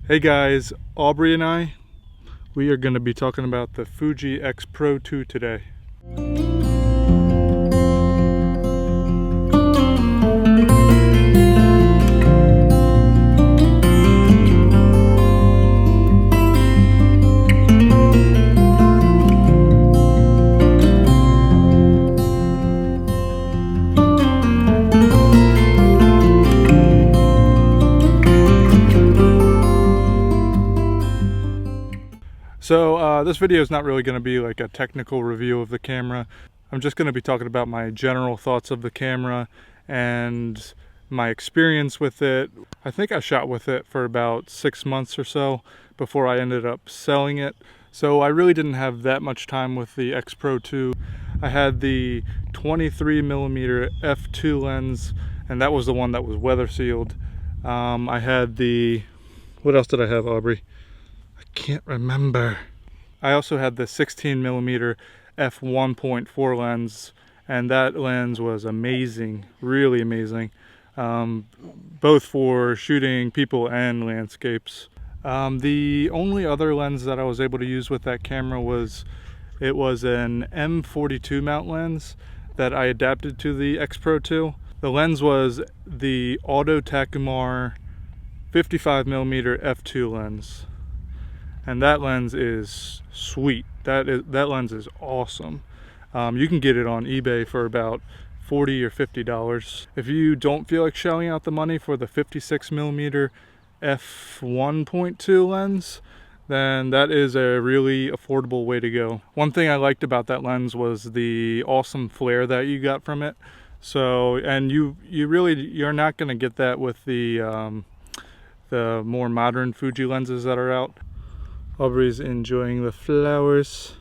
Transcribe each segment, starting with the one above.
Hey guys, Aubrey and we are going to be talking about the Fuji X-Pro2 today. So this video is not really going to be like a technical review of the camera. I'm just going to be talking about my general thoughts of the camera and my experience with it. I think I shot with it for about 6 months or so before I ended up selling it. So I really didn't have that much time with the X-Pro2. I had the 23mm f2 lens, and that was the one that was weather sealed. I had the, what else did I have, Aubrey? Can't remember. I also had the 16mm f1.4 lens, and that lens was amazing, really amazing, both for shooting people and landscapes. The only other lens that I was able to use with that camera was an M42 mount lens that I adapted to the X-Pro2. The lens was the Auto Takumar 55mm f2 lens. And that lens is sweet. That lens is awesome. You can get it on eBay for about $40 or $50. If you don't feel like shelling out the money for the 56mm f1.2 lens, then that is a really affordable way to go. One thing I liked about that lens was the awesome flare that you got from it. So, and you're not going to get that with the more modern Fuji lenses that are out. Aubrey's enjoying the flowers,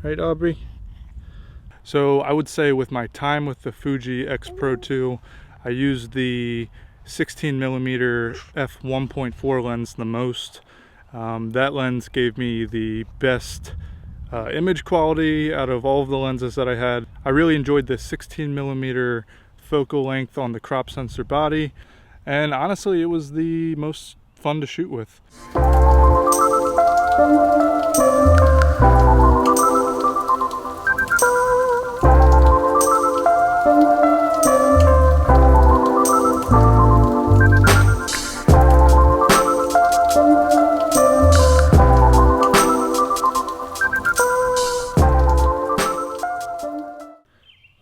right, Aubrey? So I would say with my time with the Fuji X-Pro2, I used the 16mm f1.4 lens the most. That lens gave me the best image quality out of all of the lenses that I had. I really enjoyed the 16mm focal length on the crop sensor body, and honestly it was the most fun to shoot with.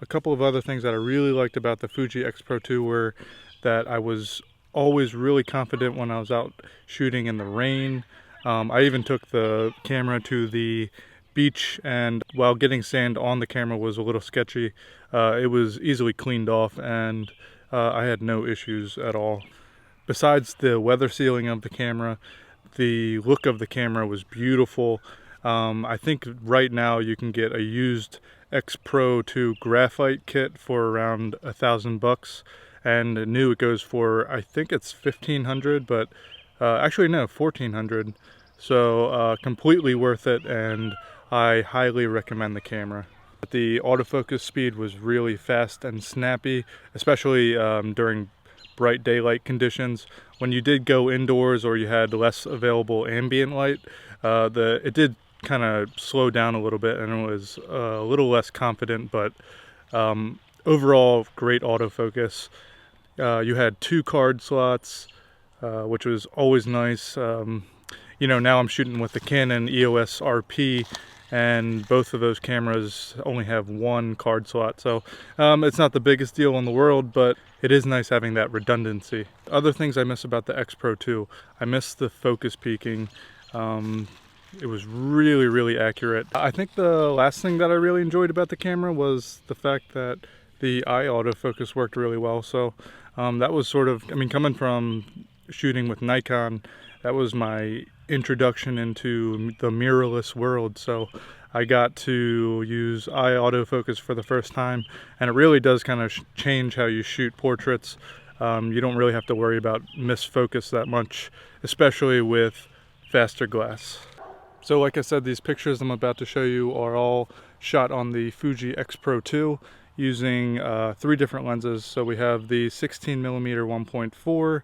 A couple of other things that I really liked about the Fuji X-Pro2 were that I was always really confident when I was out shooting in the rain. I even took the camera to the beach, and while getting sand on the camera was a little sketchy, it was easily cleaned off, and I had no issues at all. Besides the weather sealing of the camera, the look of the camera was beautiful. I think right now you can get a used X-Pro2 graphite kit for around $1,000, and new it goes for, I think it's $1,500, but actually no, $1,400. So completely worth it, and I highly recommend the camera. The autofocus speed was really fast and snappy, especially during bright daylight conditions. When you did go indoors or you had less available ambient light, it did kind of slow down a little bit, and it was a little less confident, but overall great autofocus. You had 2 card slots, which was always nice. You know, now I'm shooting with the Canon EOS RP, and both of those cameras only have 1 card slot, so it's not the biggest deal in the world, but it is nice having that redundancy. Other things I miss about the X-Pro2, I miss the focus peaking. It was really, really accurate. I think the last thing that I really enjoyed about the camera was the fact that the eye autofocus worked really well. So that was sort of, I mean, coming from shooting with Nikon, that was my introduction into the mirrorless world. So I got to use eye autofocus for the first time, and it really does kind of change how you shoot portraits. You don't really have to worry about misfocus that much, especially with faster glass. So like I said, these pictures I'm about to show you are all shot on the Fuji X-Pro2 using 3 different lenses. So we have the 16mm 1.4,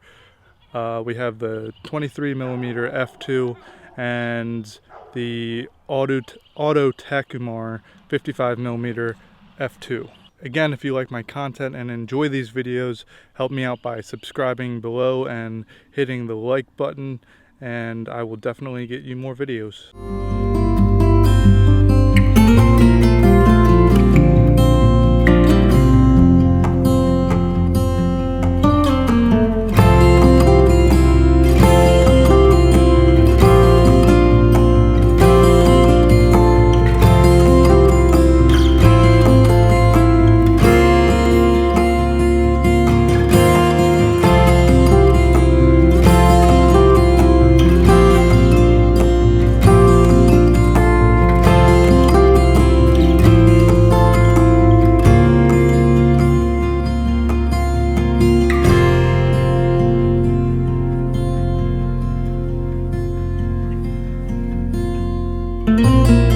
We have the 23mm f2 and the Auto Tacumar 55mm f2. Again, if you like my content and enjoy these videos, help me out by subscribing below and hitting the like button, and I will definitely get you more videos. Thank you.